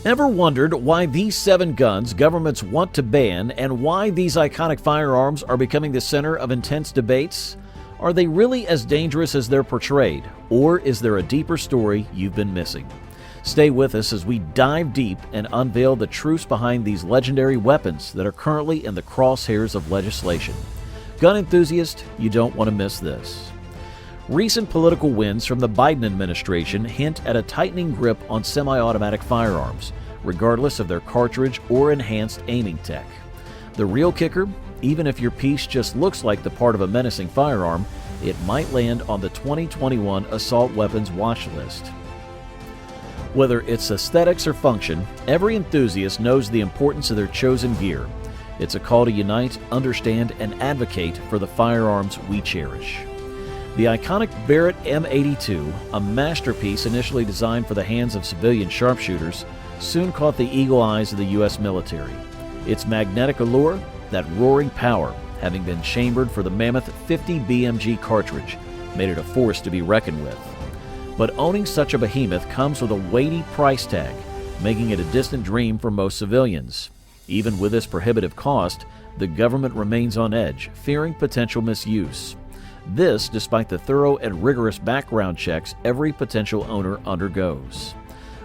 Ever wondered why these 7 guns governments want to ban and why these iconic firearms are becoming the center of intense debates? Are they really as dangerous as they're portrayed, or is there a deeper story you've been missing? Stay with us as we dive deep and unveil the truths behind these legendary weapons that are currently in the crosshairs of legislation. Gun enthusiast, you don't want to miss this. Recent political wins from the Biden administration hint at a tightening grip on semi-automatic firearms, regardless of their cartridge or enhanced aiming tech. The real kicker? Even if your piece just looks like the part of a menacing firearm, it might land on the 2021 assault weapons watch list. Whether it's aesthetics or function, every enthusiast knows the importance of their chosen gear. It's a call to unite, understand, and advocate for the firearms we cherish. The iconic Barrett M82, a masterpiece initially designed for the hands of civilian sharpshooters, soon caught the eagle eyes of the U.S. military. Its magnetic allure, that roaring power, having been chambered for the mammoth 50 BMG cartridge, made it a force to be reckoned with. But owning such a behemoth comes with a weighty price tag, making it a distant dream for most civilians. Even with this prohibitive cost, the government remains on edge, fearing potential misuse. This despite the thorough and rigorous background checks every potential owner undergoes.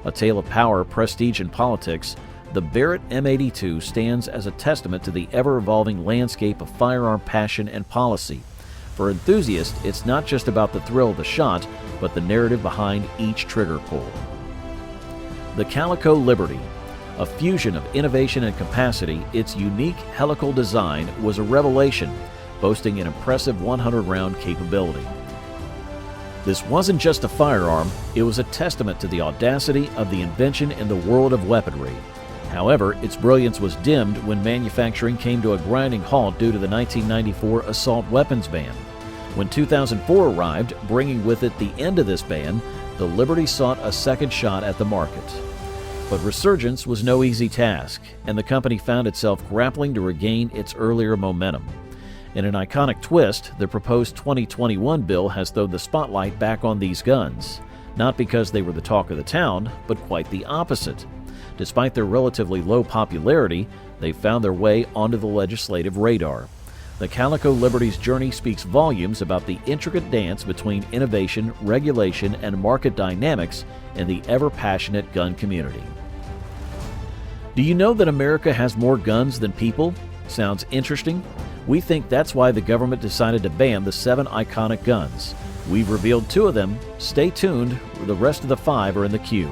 A tale of power, prestige, and politics, the Barrett M82 stands as a testament to the ever-evolving landscape of firearm passion and policy. For enthusiasts, it's not just about the thrill of the shot, but the narrative behind each trigger pull. The Calico Liberty, a fusion of innovation and capacity, its unique helical design was a revelation, boasting an impressive 100-round capability. This wasn't just a firearm, it was a testament to the audacity of the invention in the world of weaponry. However, its brilliance was dimmed when manufacturing came to a grinding halt due to the 1994 assault weapons ban. When 2004 arrived, bringing with it the end of this ban, the Liberty sought a second shot at the market. But resurgence was no easy task, and the company found itself grappling to regain its earlier momentum. In an iconic twist, the proposed 2021 bill has thrown the spotlight back on these guns, not because they were the talk of the town, but quite the opposite. Despite their relatively low popularity, they found their way onto the legislative radar. The Calico Liberty's journey speaks volumes about the intricate dance between innovation, regulation, and market dynamics in the ever-passionate gun community. Do you know that America has more guns than people? Sounds interesting? We think that's why the government decided to ban the 7 iconic guns. We've revealed 2 of them. Stay tuned, the rest of the 5 are in the queue.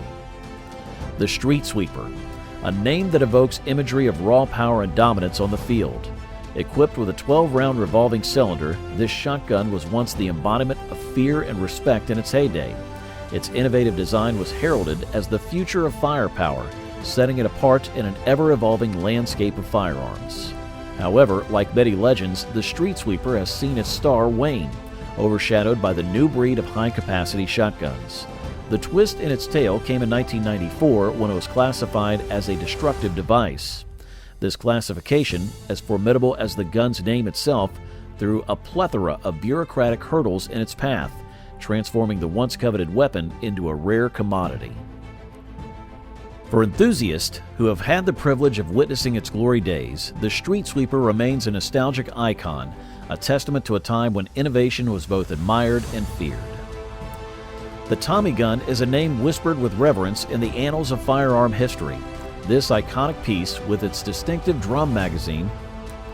The Street Sweeper, a name that evokes imagery of raw power and dominance on the field. Equipped with a 12-round revolving cylinder, this shotgun was once the embodiment of fear and respect in its heyday. Its innovative design was heralded as the future of firepower, setting it apart in an ever-evolving landscape of firearms. However, like many legends, the Street Sweeper has seen its star wane, overshadowed by the new breed of high-capacity shotguns. The twist in its tale came in 1994 when it was classified as a destructive device. This classification, as formidable as the gun's name itself, threw a plethora of bureaucratic hurdles in its path, transforming the once-coveted weapon into a rare commodity. For enthusiasts who have had the privilege of witnessing its glory days, the Street Sweeper remains a nostalgic icon, a testament to a time when innovation was both admired and feared. The Tommy gun is a name whispered with reverence in the annals of firearm history. This iconic piece, with its distinctive drum magazine,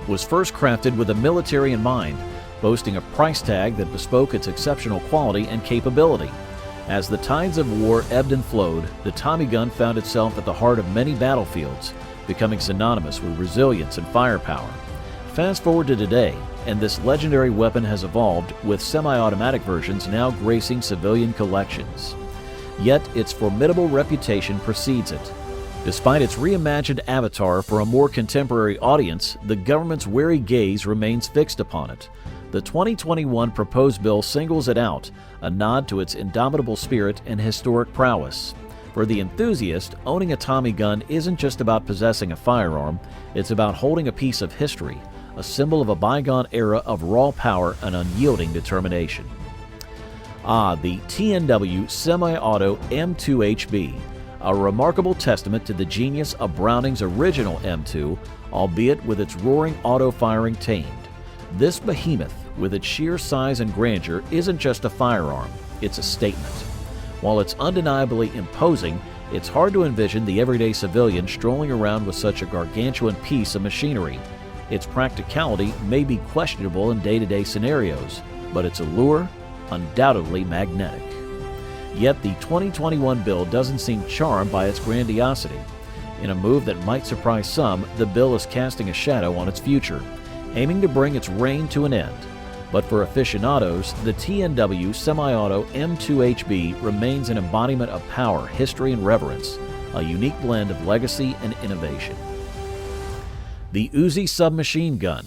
was first crafted with the military in mind, boasting a price tag that bespoke its exceptional quality and capability. As the tides of war ebbed and flowed, the Tommy gun found itself at the heart of many battlefields, becoming synonymous with resilience and firepower. Fast forward to today, and this legendary weapon has evolved, with semi-automatic versions now gracing civilian collections. Yet its formidable reputation precedes it. Despite its reimagined avatar for a more contemporary audience, the government's wary gaze remains fixed upon it. The 2021 proposed bill singles it out, a nod to its indomitable spirit and historic prowess. For the enthusiast, owning a Tommy gun isn't just about possessing a firearm, it's about holding a piece of history, a symbol of a bygone era of raw power and unyielding determination. The TNW Semi-Auto M2HB, a remarkable testament to the genius of Browning's original M2, albeit with its roaring auto-firing tamed. This behemoth, with its sheer size and grandeur, isn't just a firearm, it's a statement. While it's undeniably imposing, it's hard to envision the everyday civilian strolling around with such a gargantuan piece of machinery. Its practicality may be questionable in day-to-day scenarios, but its allure, undoubtedly magnetic. Yet the 2021 build doesn't seem charmed by its grandiosity. In a move that might surprise some, the bill is casting a shadow on its future, aiming to bring its reign to an end. But for aficionados, the TNW Semi-Auto M2HB remains an embodiment of power, history, and reverence, a unique blend of legacy and innovation. The Uzi Submachine Gun.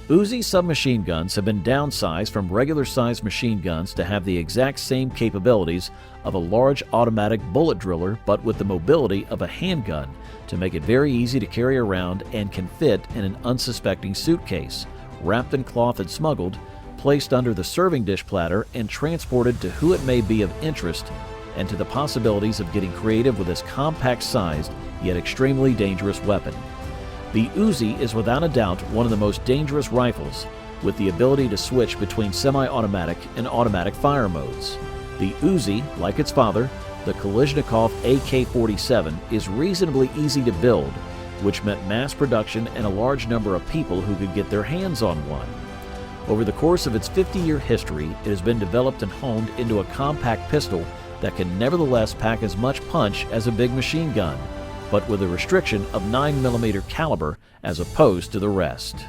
Uzi submachine guns have been downsized from regular-sized machine guns to have the exact same capabilities of a large automatic bullet driller, but with the mobility of a handgun to make it very easy to carry around and can fit in an unsuspecting suitcase, wrapped in cloth and smuggled, placed under the serving dish platter, and transported to who it may be of interest, and to the possibilities of getting creative with this compact-sized yet extremely dangerous weapon. The Uzi is without a doubt one of the most dangerous rifles, with the ability to switch between semi-automatic and automatic fire modes. The Uzi, like its father, the Kalashnikov AK-47, is reasonably easy to build, which meant mass production and a large number of people who could get their hands on one. Over the course of its 50-year history, it has been developed and honed into a compact pistol that can nevertheless pack as much punch as a big machine gun, but with a restriction of 9mm caliber as opposed to the rest.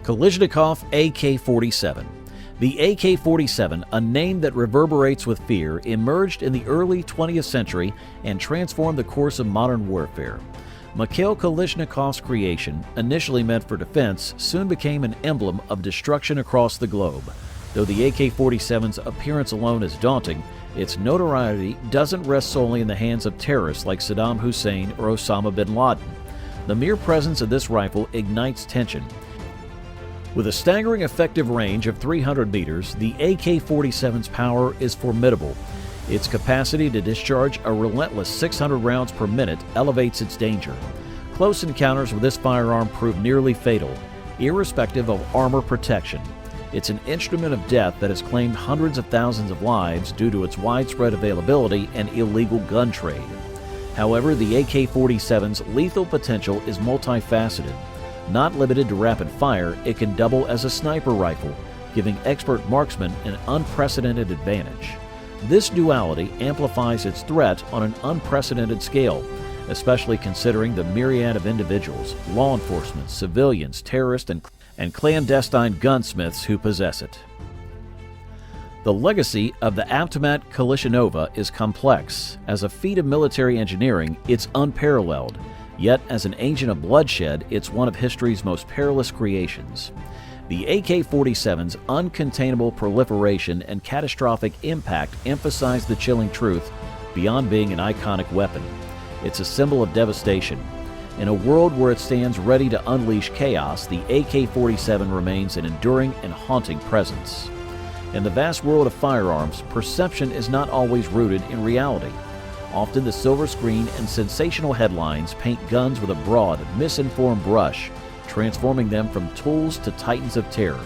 Kalashnikov AK-47. The AK-47, a name that reverberates with fear, emerged in the early 20th century and transformed the course of modern warfare. Mikhail Kalashnikov's creation, initially meant for defense, soon became an emblem of destruction across the globe. Though the AK-47's appearance alone is daunting, its notoriety doesn't rest solely in the hands of terrorists like Saddam Hussein or Osama bin Laden. The mere presence of this rifle ignites tension. With a staggering effective range of 300 meters, the AK-47's power is formidable. Its capacity to discharge a relentless 600 rounds per minute elevates its danger. Close encounters with this firearm prove nearly fatal, irrespective of armor protection. It's an instrument of death that has claimed hundreds of thousands of lives due to its widespread availability and illegal gun trade. However, the AK-47's lethal potential is multifaceted. Not limited to rapid fire, it can double as a sniper rifle, giving expert marksmen an unprecedented advantage. This duality amplifies its threat on an unprecedented scale, especially considering the myriad of individuals, law enforcement, civilians, terrorists, and clandestine gunsmiths who possess it. The legacy of the 𝐂𝐡𝐚𝐩𝐭𝐞𝐫𝐬 is complex. As a feat of military engineering, it's unparalleled. Yet, as an agent of bloodshed, it's one of history's most perilous creations. The AK-47's uncontainable proliferation and catastrophic impact emphasize the chilling truth beyond being an iconic weapon. It's a symbol of devastation. In a world where it stands ready to unleash chaos, the AK-47 remains an enduring and haunting presence. In the vast world of firearms, perception is not always rooted in reality. Often the silver screen and sensational headlines paint guns with a broad, misinformed brush, transforming them from tools to titans of terror.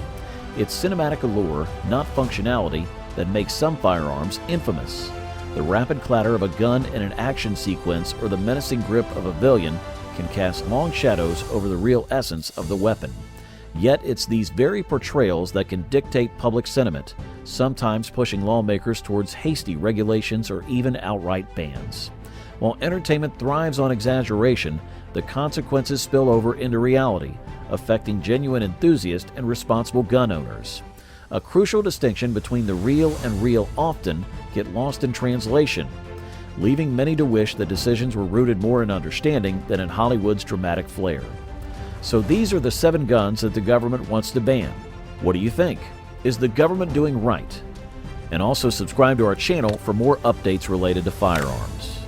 It's cinematic allure, not functionality, that makes some firearms infamous. The rapid clatter of a gun in an action sequence or the menacing grip of a villain can cast long shadows over the real essence of the weapon. Yet it's these very portrayals that can dictate public sentiment, sometimes pushing lawmakers towards hasty regulations or even outright bans. While entertainment thrives on exaggeration, the consequences spill over into reality, affecting genuine enthusiasts and responsible gun owners. A crucial distinction between the real and real often get lost in translation, leaving many to wish that decisions were rooted more in understanding than in Hollywood's dramatic flair. So these are the 7 guns that the government wants to ban. What do you think? Is the government doing right? And also subscribe to our channel for more updates related to firearms.